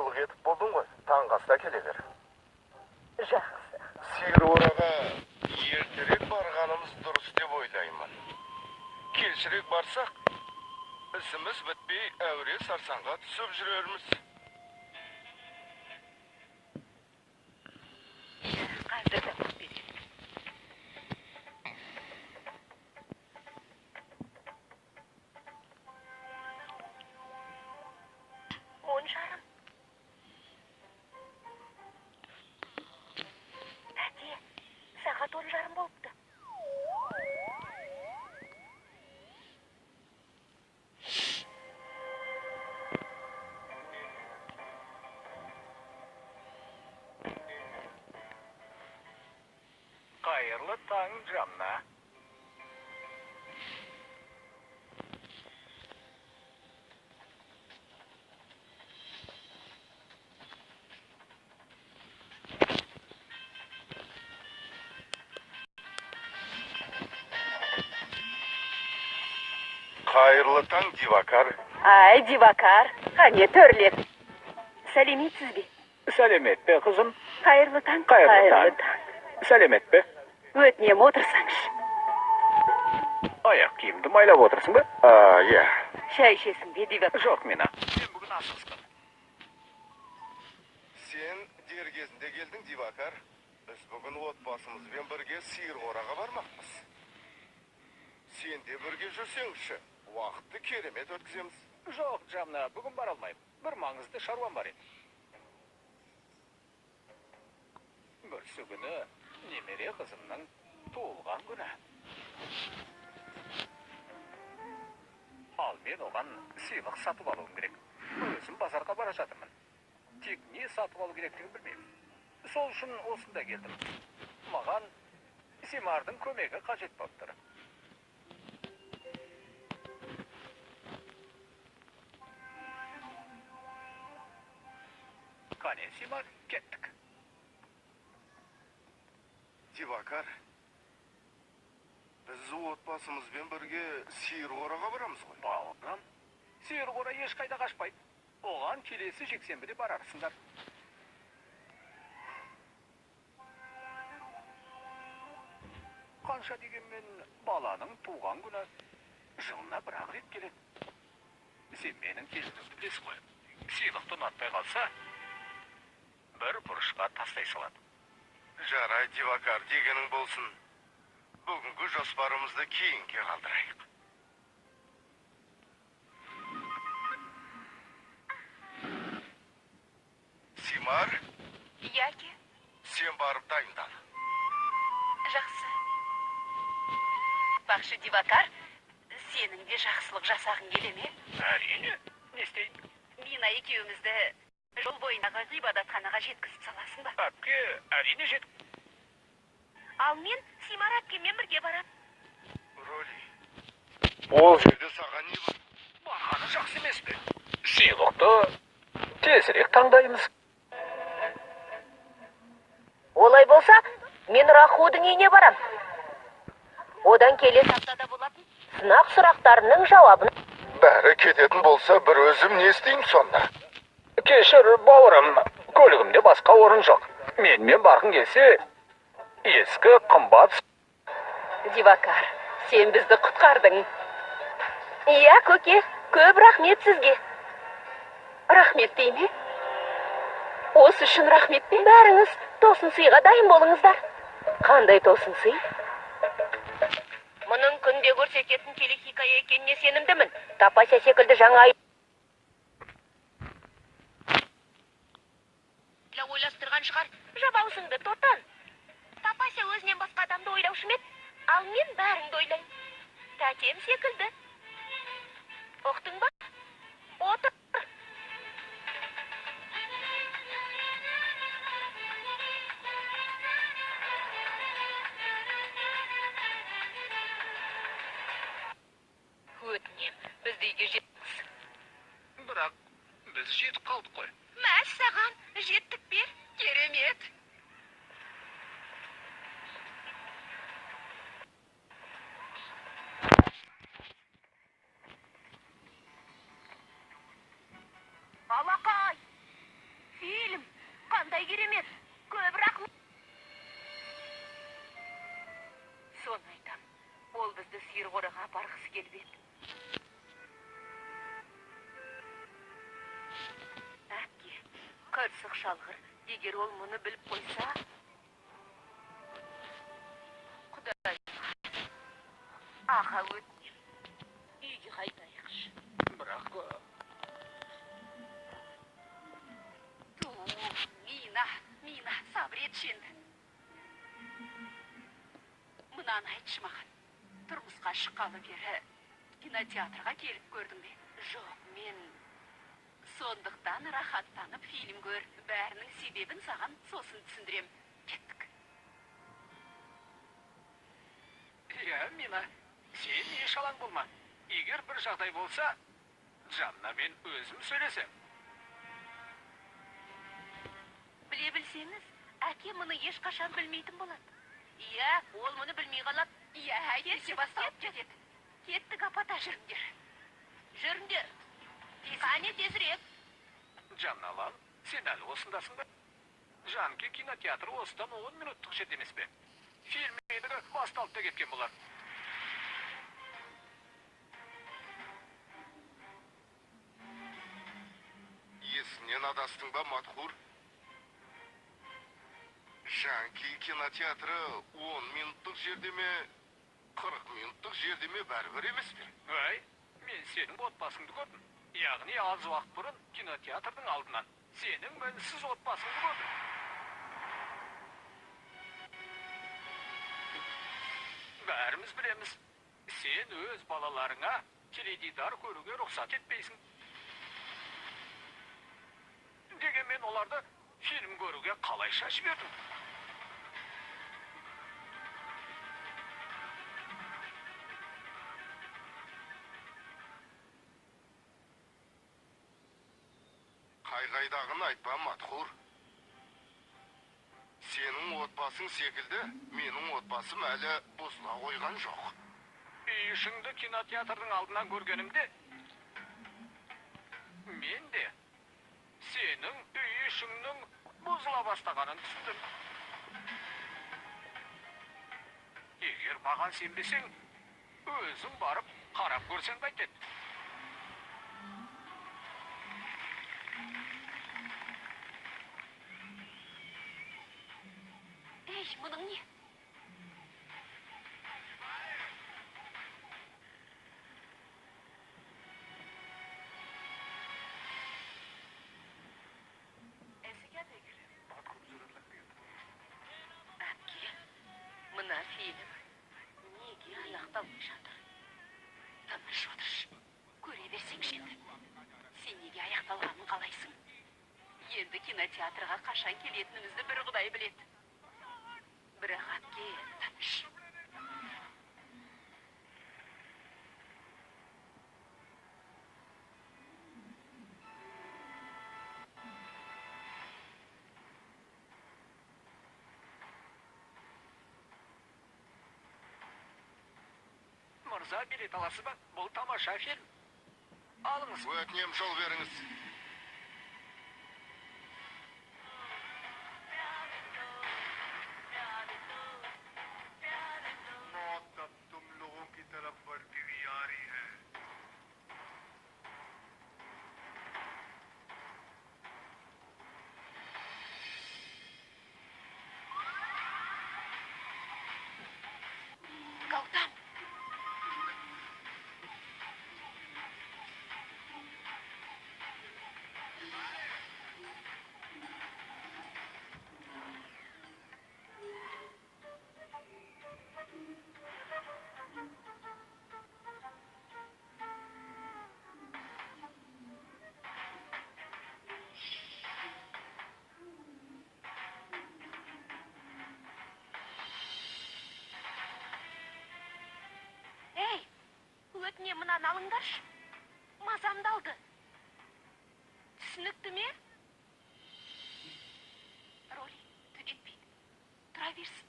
құлшылық етіп болдың ғой, таңғы аста келе бер. Жақсы. Сиыр ораға ертерек барғанымыз дұрыс деп ойлаймын. Кешірек барсақ, ісіміз бітпей әуре сарсаңға түсіп жүрерміз. Қазір де береді. 10:30. Әте, сағат 10:30 болыпты. Қайырлы таң, Жанна. Қайырлы таң, Дивакар. Ай, Дивакар, қане төрлет. Сәлеметсіз бе? Сәлемет пе, қызым? Қайырлы таң. Қайырлы таң. Сәлемет пе? Өтінем, отырсаңшы. Аяқ киімді майлап отырсың ба? Иә. Шай ішесің бе, Дивакар? Жоқ, мен ақ. Сен бүгін асығыспын. Сен дер кезінде келдің, Дивакар. Біз бүгін отбасымызбен бірге сиыр қораға бармақпыз. Сен де бірге жүрсеңші. Уақытты керемет өткіземіз. Жоқ, Жанна, бүгін бара алмаймын. Бір маңызды шаруам бар еді. Бүрсі күні немере қызымның туылған күні. Ал мен оған сыйлық сатып алуым керек. Өзім базарға бара жатырмын. Тек не сатып алу керектігін білмеймін. Сол үшін осында келдім. Маған Симардың көмегі қажет болып тұр. Қане, Симар, кеттік. Дивакар, біз отбасымызбен бірге сиыр қораға барамыз ғой. Бауырым, сиыр қора ешқайда қашпайды. Оған келесі жексенбіде барарсыңдар. Қанша дегенмен баланың туған күні жылына бір-ақ рет келеді. Сен менің келінімді білесің ғой. Сыйлықты ұнатпай қалса, бір бұрышқа тастай салады. Жарай, Дивакар, дегенің болсын. Бүгінгі жоспарымызды кейінге қалдырайық. Симар, Яке? сен барып дайындал. Жақсы. Бақшы, Дивакар, сенің де жақсылық жасағың келе ме? Әрине, не істейін? Мина екеумізді жол бойындағы ғибадатханаға жеткізіп саласың ба? Әпке, әрине жет. Ал мен Симар әпкеммен бірге барам. Роли, ол жерде саған не бар? Барғаны жақсы емес пе? Сыйлықты тезірек таңдаймыз. Олай болса, мен Рахудың үйіне барам. Одан келесі аптада болатын сынақ сұрақтарының жауабын. Бәрі кететін болса, бір өзім не істеймін сонда? Кешір, бауырым, көлігімде басқа орын жоқ. Менімен барғың келсе, ескі қымбат. Дивакар, сен бізді құтқардың. Иә, көке, көп рахмет сізге. Рахмет дейме? Осы үшін рахмет пе? Бәріңіз тосын сыйға дайын болыңыздар. Қандай тосын сый? Мұның күнде көрсететін телехикая екеніне сенімдімін. Тапася секілді жаңа ойластырған шығар. Жабаусыңды, Тотан. Тапася өзінен басқа адамды ойлаушы ме еді? Ал мен бәріңді ойлаймын. Тәтем секілді. Ұқтың ба? Отыр. Өтінем, бізді үйге жетіңіз. Бірақ біз жетіп қалдық қой. Мәс саған, жеттік бе? Керемет. Алақай! мысық шалғыр. Егер ол мұны біліп қойса... Құдай, аға өтінем. Үйге қайтайықшы. Бірақ... Мина, сабыр етші енді. Мұнан айтшы маған. Тұрмысқа шыққалы бері кинотеатрға келіп көрдің бе? Жоқ, мен сондықтан рахаттанып фильм көр. Бәрінің себебін саған сосын түсіндірем. Кеттік. Иә, Мина, сен еш алаң болма. Егер бір жағдай болса, Жанна мен өзім сөйлесем. Біле білсеңіз, әке мұны ешқашан білмейтін болады. Иә, ол мұны білмей қалады. Иә, ерсе басталып кетеді. Кеттік апата, жүріңдер. Жүріңдер. Қане тезірек. Жанналан, сен әлі осындасың ба? Жанки кинотеатры осыдан 10 минуттық жерде емес пе? Фильм едігі басталып та кеткен болар. Есінен адастың ба, Матхур? Жанки кинотеатры 10 минуттық жерде ме, 40 минуттық жерде ме бәрібір емес пе? Әй, мен сенің отбасыңды көрдім. Яғни аз уақыт бұрын кинотеатрдың алдынан сенің мінсіз отбасыңды көрдім. Бәріміз білеміз, сен өз балаларыңа теледидар көруге рұқсат етпейсің. Дегенмен оларды фильм көруге қалайша жібердің? Қайғайдағын айтпа, Матхур. Сенің отбасың секілді, менің отбасым әлі бұзыла қойған жоқ. Үй ішіңді кинотеатрдың алдынан көргенімде, мен де сенің үй ішіңнің бұзыла бастағанын түсіндім. Егер маған сенбесең, өзің барып қарап көрсең қайтеді. Ей, мұның не? Әпке, мына фильм неге аяқталмай жатыр? Тыныш отыршы, көре берсеңші енді. Сен неге аяқталғанын қалайсың? Енді кинотеатрға қашан келетінімізді бір Құдай біледі. Бірақ әпке, тыныш. Мырза, билет аласыз ба? Бұл тамаша фильм. Алыңыз. Өтінем, жол беріңіз. Гаутам! Өтіне мұнан алыңдаршы. Мазамды алды. Түсінікті ме? Роли, түдетпейді. Тұра берсін.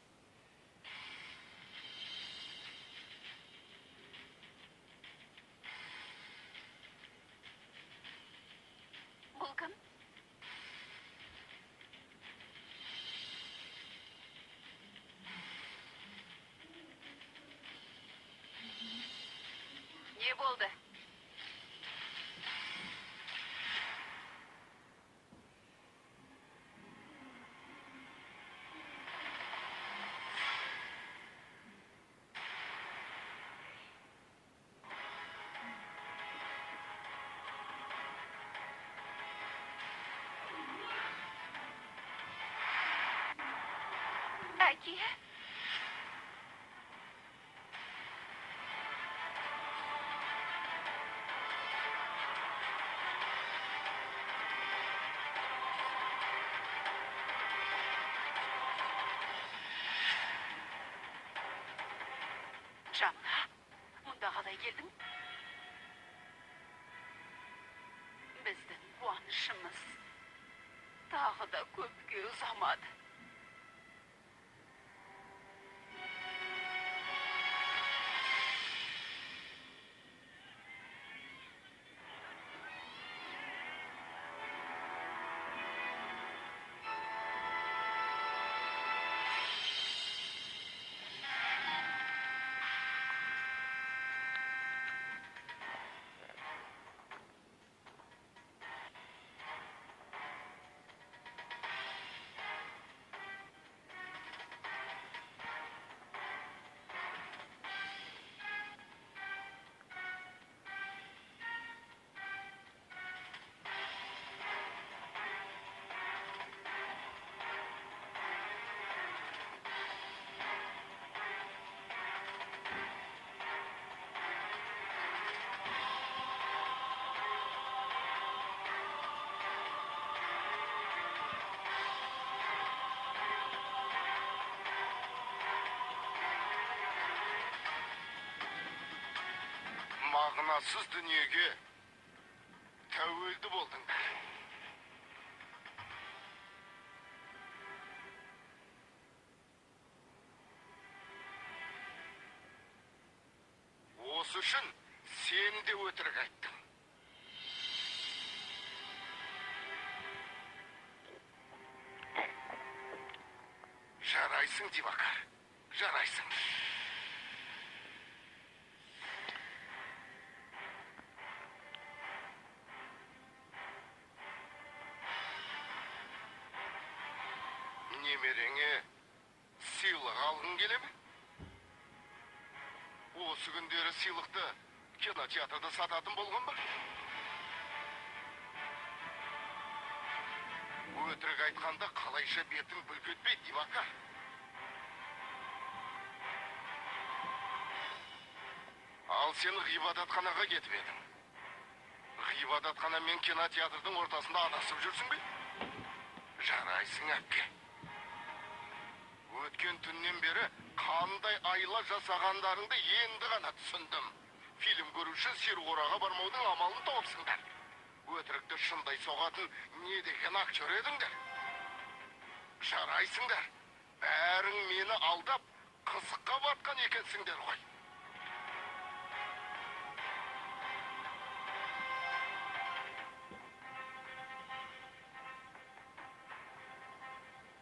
Бұл кім? Не болды? Көке. Жанна, мұнда қалай келдің? Біздің қуанышымыз тағы да көпке ұзамады. Мағынасыз дүниеге тәуелді болдыңдар. Осы үшін сен де өтірік айттың. Жарайсың, Дивакар, жарайсың. Немереңе сыйлық алғың келе ме? Осы күндері сыйлықты кинотеатрда сататын болған ба? Өтірік айтқанда қалайша бетің бүлк етпейді, Дивакар. Ал сен ғибадатханаға кетіп едің. Ғибадатхана мен кинотеатрдың ортасында адасып жүрсің бе? Жарайсың, әпке. Өткен түннен бері қандай айла жасағандарыңды енді ғана түсіндім. Фильм көру үшін сирғораға бармаудың амалын тауыпсыңдар. Өтірікті шындай соғатын не деген актер едіңдер? Жарайсыңдар. Бәрің мені алдап, қызыққа батқан екенсіңдер ғой.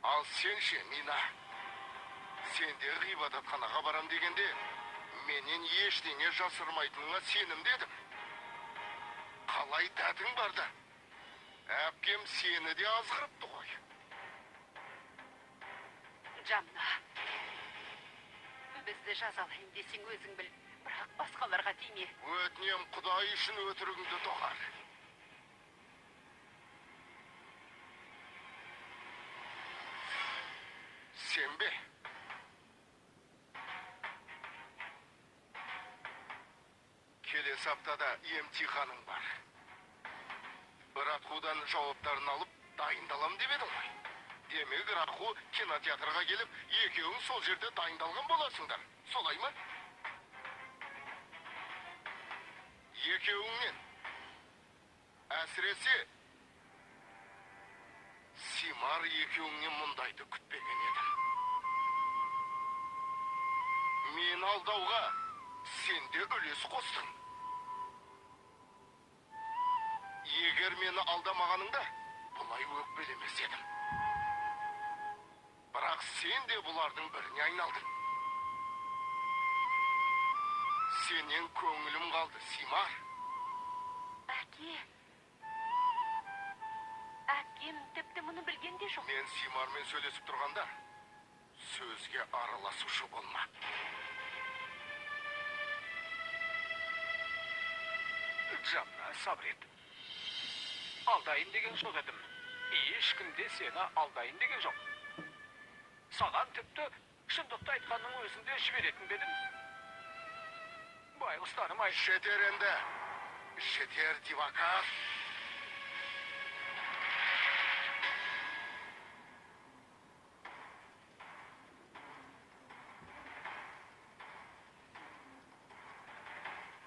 Ал сен ше, Мина? Сен де ғибадатханаға барам дегенде, менен ештеңе жасырмайтыныңа сенім дедім. Қалай дәтің барды? Әпкем сені де азғырыпты ғой. Жанна, бізді жазалайын десең өзің біл, бірақ басқаларға тиме. Өтінем, Құдай үшін өтірігіңді доғар. Сен бе? Келесі аптада емтиханың бар. Радхудан жауаптарын алып, дайындалам деп едің ғой. Демек, Радху кинотеатрға келіп, екеуің сол жерде дайындалған боласыңдар. Солай ма? Екеуіңнен. Әсіресе, Симар екеуіңнен мұндайды күтпеген еді. Мен алдауға сен де үлес қостың. Егер мені алдамағаныңда, бұлай өкпелемес едім. Бірақ сен де бұлардың біріне айналдың. Сенен көңілім қалды, Симар. Әке, әкем тіпті мұны білген де жоқ. Мен Симармен сөйлесіп тұрғанда, сөзге араласушы болма. Жанна, сабыр ет. Алдайын деген жоқ едім. Ешкім де сені алдайын деген жоқ. Саған тіпті шындықты айтқанның өзінде жіберетін бе едің? Байғұстаным ай. Жетер енді. Жетер, Дивакар.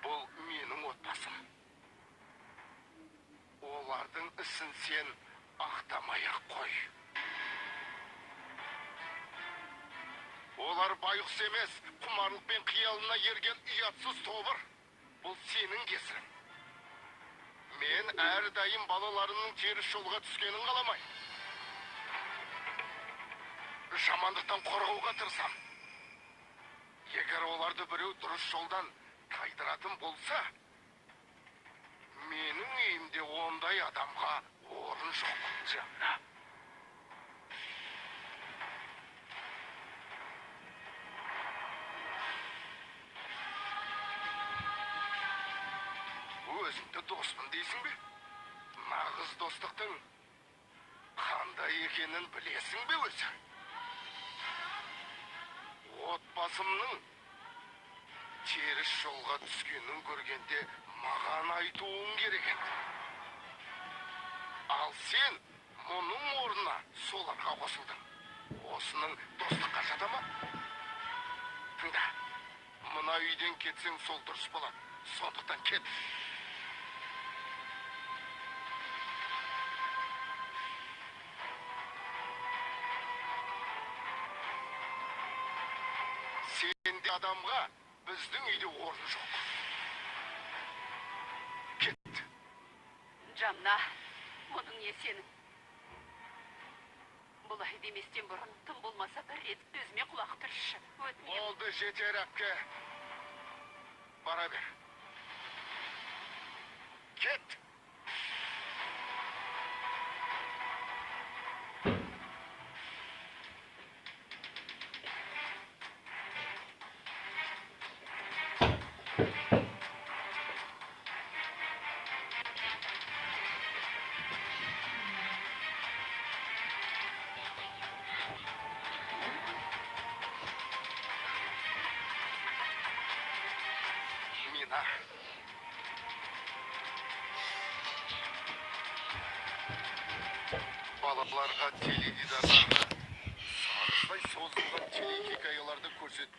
Бұл менің отбасым. Олардың ісін сен ақтамай-ақ қой. Олар байғұс емес, құмарлық пен қиялына ерген ұятсыз тобыр. Бұл сенің кесірің. Мен әрдайым балаларының теріс жолға түскенін қаламай. Жамандықтан қорғауға тырысам. Егер оларды біреу дұрыс жолдан тайдыратын болса, менің үйімде ондай адамға орын жоқ. Жанна. Өзіңді доспын дейсің бе? Нағыз достықтың қандай екенін білесің бе өзі? Отбасымның теріс жолға түскенін көргенде маған айтуың керек еді. Ал сен мұның орнына соларға қосылдың. Осының достыққа жата ма? Тыңда, мына үйден кетсең сол дұрыс болады. Сондықтан кет. Сенде адамға біздің үйде орын жоқ. Кет. Жанна, мұның не сенің? Бұлай деместен бұрын тым болмаса бір рет өзіме құлақ түрші. Өтінемін. Oldu жетер әпке. Бара бер. Кет. Мина. Балаларға теледидарларды, сарыстай созылған телехикаяларды көрсет.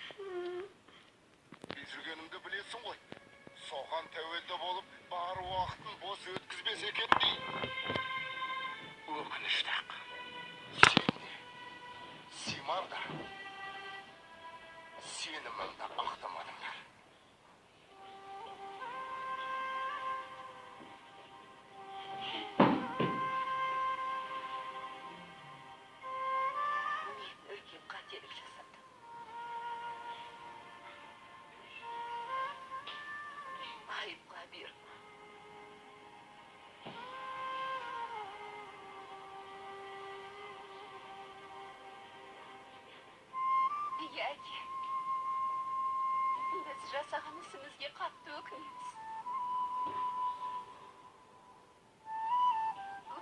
Би жүргенімді білесің ғой. Соған тәуелді болып, бар уақытын бос өткізбес екен дей. Өкінішті ақ. Сен де, Симар да, сенімімді ақтамадыңдар. Мен үлкен қателік жасадым. Айыпқа берма. Яки, біз жасаған ісімізге қатты өкінеміз.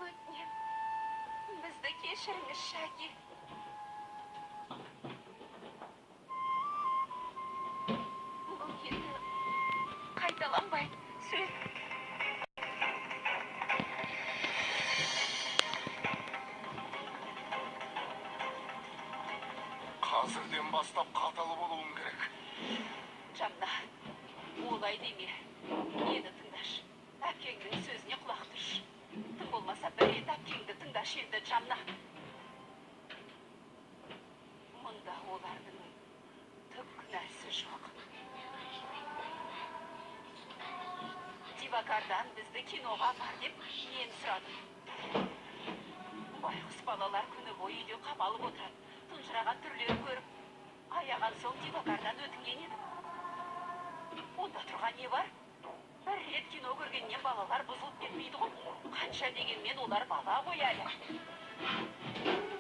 Өтінем, бізді кешіріңіз, Шаки. Бұл енді қайталанбайды. Сөз. Қазірден бастап қаталы болуым керек. Жанна, олай деме. Мені тыңдаш. Әпкеңнің сөзіне құлақ түрш. Тым болмаса бір рет әпкеңді тыңдаш енді, Жанна. Мұнда олардың түк күнәсі жоқ. Дивакардан бізді киноға бар деп мен сұрадым. Байғұс балалар күні бойы үйде қамалып отырады. Тұнжыраған түрлерін көріп, аяған соң Дивакардан өтінген едім. Онда тұрған не бар? Бір рет кино көргеннен балалар бұзылып кетмейді ғой. Қанша дегенмен олар бала ғой әлі.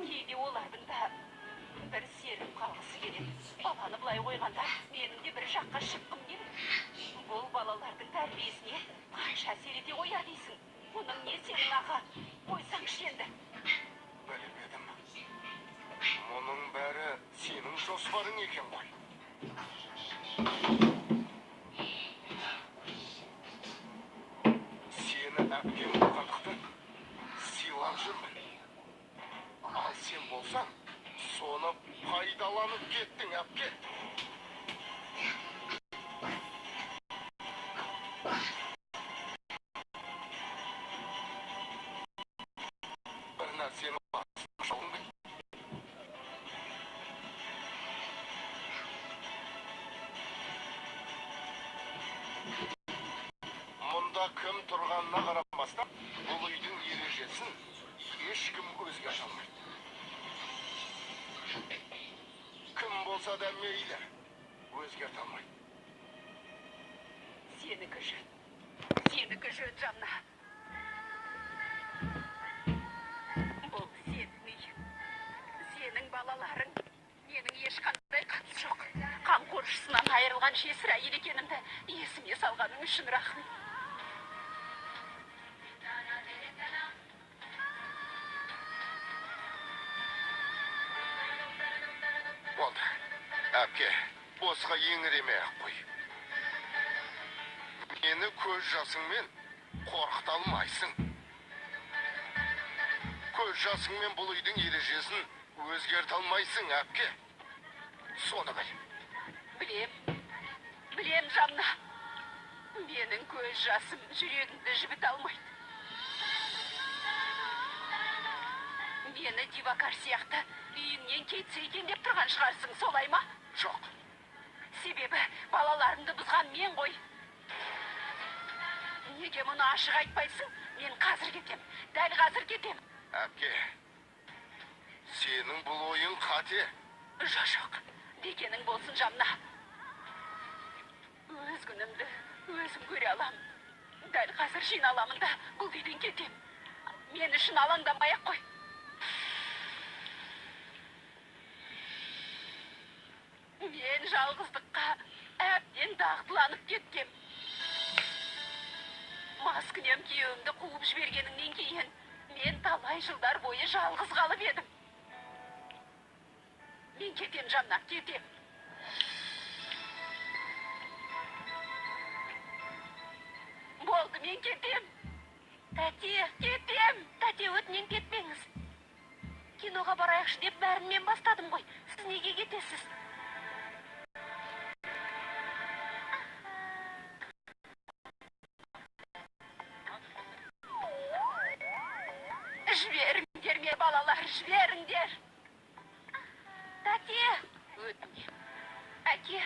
Кейде олардың да бір серіп қалғысы келеді. Баланы былай қойғанда менің де бір жаққа шыққым келеді. Бұл балалардың тәрбиесіне қанша әсер ете қояды дейсің? Мұның не сенің аға? Қойсаңшы енді. Білмедім. Мұның бәрі сенің жоспарың екен ғой. Сені әпкем болғандықтан сыйлап жүрмін. Ал сен болсаң, соны пайдаланып кеттің, әпке. Бір нәрсені басын. Мұнда кім тұрғанына қарамастан, бұл үйдің ережесін ешкім өзгерте алмайды. Кім болса да мейлі, өзгерте алмайды. Сенікі жөн, Жанна. Бұл сенің үйің, сенің балаларың, менің ешқандай қатысы жоқ. Қамқоршысынан айырылған жесір әйел екенімді есіме салғаның үшін рахмет. Болды, әпке, босқа еңіремей-ақ қой. Мені көз жасыңмен қорқыта алмайсың. Көз жасыңмен бұл үйдің ережесін өзгерте алмайсың, әпке. Соны біл. Білем, Жанна. Менің көз жасым жүрегімді жібіте алмайды. Мені Дивакар сияқты үйіңнен кетсе екен деп тұрған шығарсың, солай ма? Жоқ. Себебі балаларымды бұзған мен ғой. Неге мұны ашық айтпайсың? Мен қазір кетем, дәл қазір кетем. Әпке, сенің бұл ойың қате. Жоқ, дегенің болсын, Жанна. Өз күнімді өзім көре алам. Дәл қазір жиналамын да бұл үйден кетем. Мен үшін алаңдамай-ақ қой. Мен жалғыздыққа әбден дағдыланып кеткем. Маскүнем күйеуімді қуып жібергеніңнен кейін мен талай жылдар бойы жалғыз қалып едім. Мен кетем, Жанна, кетем. Болды, мен кетем. Тәте, кетем. Тәте, өтінен кетпеңіз. Киноға барайықшы деп бәрін мен бастадым ғой. Сіз неге кетесіз? Жіберіңдер ме, балалар, жіберіңдер. Тәте, өтінем. Әке,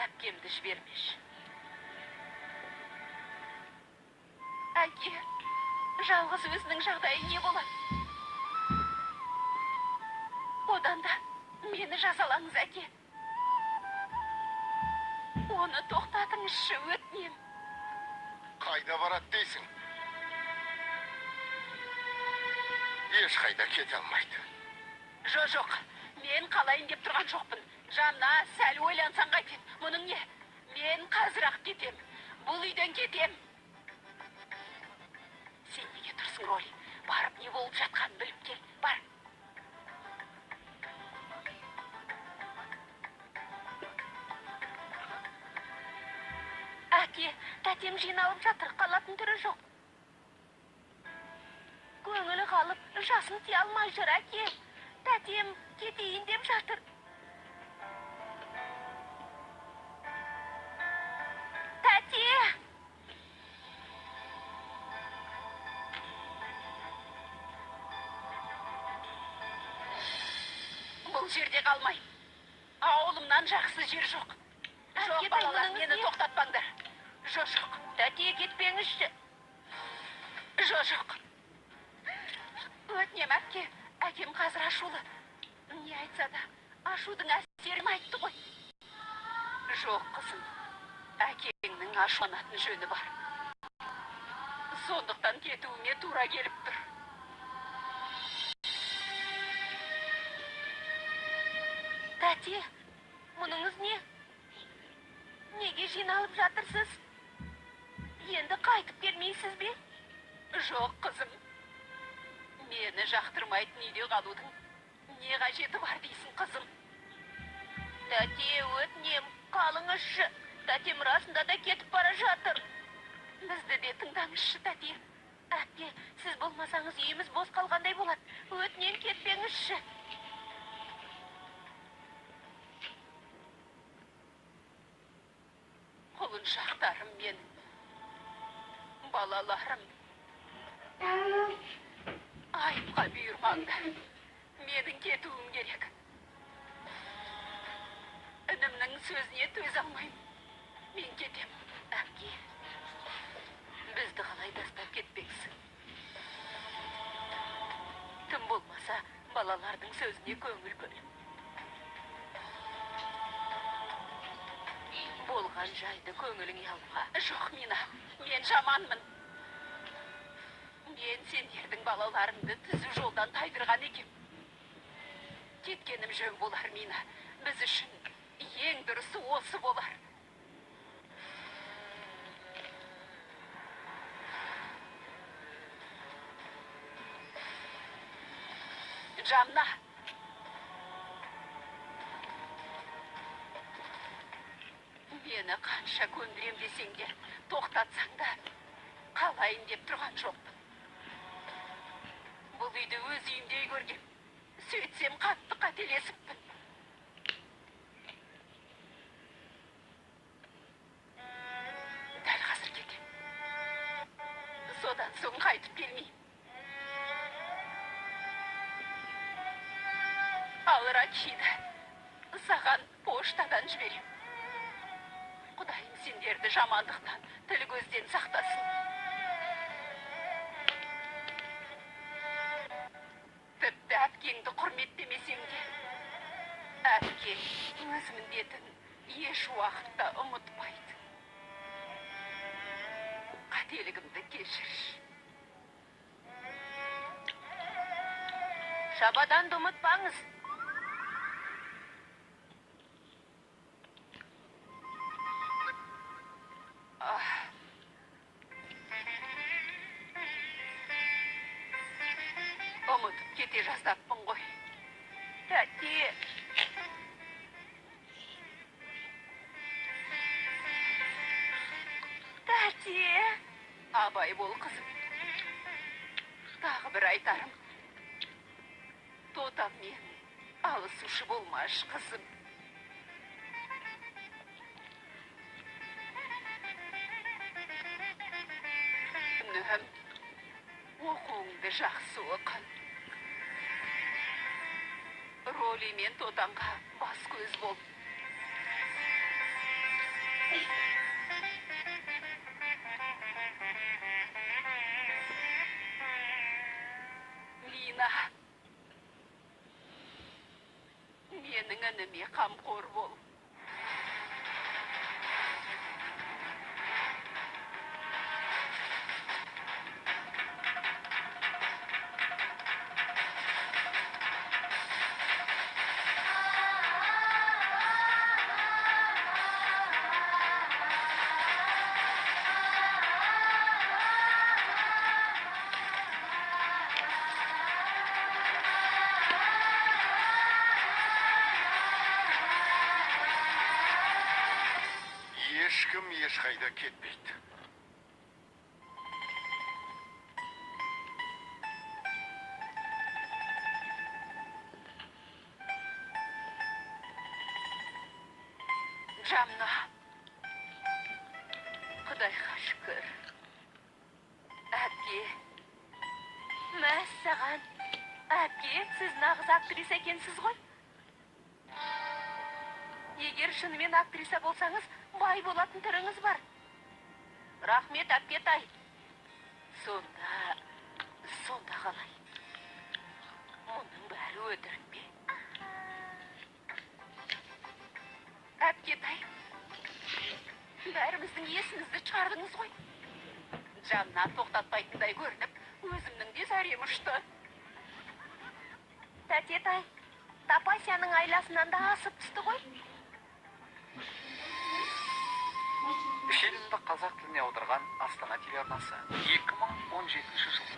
әпкемді жібермеші. Әке, жалғыз өзінің жағдайы не болады? Одан да мені жазалаңыз, әке. Оны тоқтатыңызшы, өтінем. Қайда барады дейсің? Ешқайда кете алмайды. Жоқ, мен қалайын деп тұрған жоқпын. Жанна, сәл ойлансаң қайтеді. Мұның не? Мен қазір-ақ кетем. Бұл үйден кетем. Сен неге тұрсың, Роли? Барып не болып жатқанын біліп кел. Бар. Әке, тәтем жиналып жатыр, қалатын түрі жоқ. Көңілі қалып, жасын тия алмай жүр, әке. Тәтем кетейін деп жатыр. Тәте! Бұл жерде қалмай. Ауылымнан жақсы жер жоқ. Жоқ, балалар, мені тоқтатпаңдар. Жоқ, тәте, кетпеңізші. Жоқ. Өтінем, әпке, әкем қазір ашулы. Не айтса да, ашудың әсерін айтты ғой. Жоқ, қызым, әкеңнің ашуланатын жөні бар. Сондықтан кетуіме тура келіп тұр. Тәте, мұныңыз не? Неге жиналып жатырсыз? Енді қайтып келмейсіз бе? Жоқ, қызым. Мені жақтырмайтын үйде қалудың Не қажеті бар дейсің, қызым? Тәте, өтінем, қалыңызшы. Тәтем расында да кетіп бара жатыр. Бізді де тыңдаңызшы, тәте. Әпке, сіз болмасаңыз үйіміз бос қалғандай болады. Өтінен кетпеңізші. Құлыншақтарым мен, балаларым. Айыпқа бұйырмаңдар. Менің кетуім керек. Інімнің сөзіне төзе алмаймын. Мен кетем, әпке. Бізді қалай тастап кетпексің? Тым болмаса, балалардың сөзіне көңіл бөл. Болған жайды көңіліңе алма. Жоқ, Мина, мен жаманмын. Мен сендердің балаларыңды түзу жолдан тайдырған екем. Кеткенім жөн болар, Мина. Біз үшін ең дұрысы осы болар. Жанна. Мені қанша көндірем десең де, тоқтатсаң да, қалайын деп тұрған жоқпын. Бұл үйді өз үйімдей көргем. Сөйтсем қатты қателесіппін. Дәл қазір кетем. Содан соң қайтып келмеймін. Алыра киді. Саған поштадан жіберем. Құдайым сендерді жамандықтан, тіл көзден сақтасын. Тіпті әпкеңді құрметтемесем де, әпкең өз міндетін еш уақытта ұмытпайды. Қателігімді кешірші. Шабаданды ұмытпаңыз. Ұмытып кете жаздаппын ғой. Тәте. Тәте. Абай бол, қызым. Тағы бір айтарым. Тотаммен алысушы болмаш, қызым. Нүхім, оқуыңды жақсы оқы. Роли мен Тотамға бас көз бол. Лина, менің ініме қамқор бол. Ешкім ешқайда кетпейді. Жанна, Құдайға шүкір. Әпке, мәссаған. Әпке, сіз нағыз актриса екенсіз ғой? Егер шынымен актриса болсаңыз, бай болатын түріңіз бар. Рахмет, әпкетай. Сонда қалай? Мұның бәрі өтірік пе? Әпкетай, бәріміздің есімізді шығардыңыз ғой. Жанна тоқтатпайтындай көрініп, өзімнің де зәрем ұшты. Тәтетай, Тапасияның айласынан да асып түсті ғой. Фильмді қазақ тіліне аударған Астана телеарнасы 2017 жыл.